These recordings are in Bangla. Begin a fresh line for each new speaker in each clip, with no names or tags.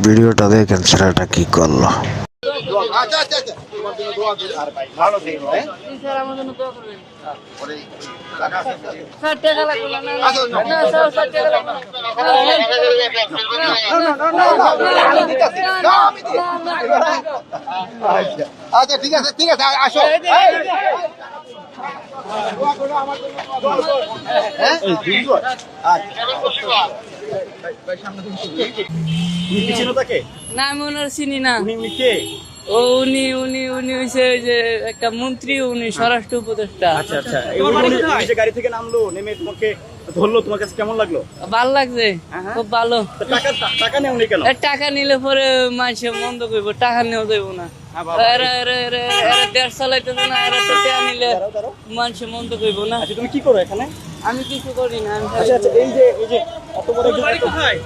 ভিডিওটা দেখেন ছেলেটা কি করলো।
আচ্ছা ঠিক আছে আসো।
না আমি ওনার চিনি না। ও উনি উনি উনি হইছে ওই যে একটা মন্ত্রী, উনি স্বরাষ্ট্র উপদেষ্টা।
আচ্ছা আচ্ছা, গাড়ি থেকে নামলো, নেমে তোমাকে ধরলো, তোমার কাছে কেমন লাগলো?
ভালো লাগছে, খুব ভালো।
টাকা নেওনি কেন?
টাকা নিলে পরে মানুষে মন্দ করবো, টাকা নেওয়া যাবো না। দেশ চালাইতেছে না, এরা তো টাকা নিলে মানুষে মন্দ করবো না।
তুমি কি করো এখানে?
আমি কিছু করি না।
এই যে অত বড় কোথায়?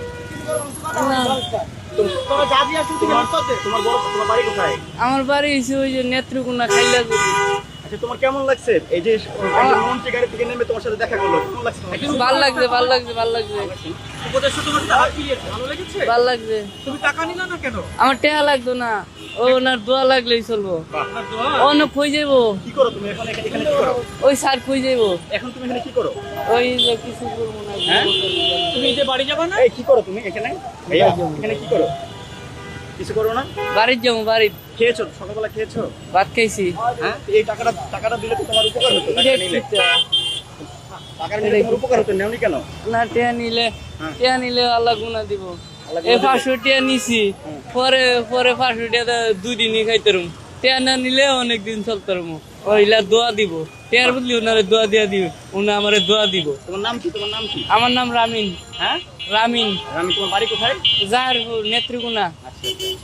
আমার বাড়ি হচ্ছে ওই যে নেত্রকোনা খাইলা।
আচ্ছা, তোমার কেমন লাগছে এই যে মন্ত্রী গাড়ি থেকে নেমে তোমার সাথে দেখা করলো? কেমন লাগছে?
ভালো লাগছে, ভালো লাগছে, ভালো লাগছে, ভালো লাগছে।
তুমি টাকা নিলা না কেন?
আমার টাকা লাগতো না, ও ওনার দোয়া লাগলেই চলবো। অন্য কই যাবো?
কি করো তুমি এখানে কি করো?
ওই স্যার কই যাবো?
এখন তুমি এখানে কি করো?
ওই যে কিছু করবো না।
তুমি যে বাড়ি যাবে না? এই কি করো তুমি এখানে? ভাইয়া এখানে কি করো? কিছু করো না?
বাড়ির যাবো। বাড়ি
খেয়েছো? সকালবেলা খেয়েছো?
ভাত খাইছি।
হ্যাঁ, এই টাকাটা দিলে তো তোমার উপকার হতো। টাকা নিলে তোমার উপকার হতো, নেওনি কেন?
না, টিয়া নিলে আল্লাহ গুনাহ দিব। এই 500 টিয়া নিছি, পরে 500 টিয়া 2 দিনই খাইতাম। টিয়া না নিলে অনেকদিন চলতাম। ওইলা দোয়া দিব, টিয়ার বদলি ওনারে দোয়া দিয়া দিব, উনি আমারে দোয়া দিব।
তোমার নাম কি?
আমার নাম রামিন।
হ্যাঁ,
রামিন।
তোমার বাড়ি কোথায়?
জাহারপুর, নেত্রকোনা।
আচ্ছা।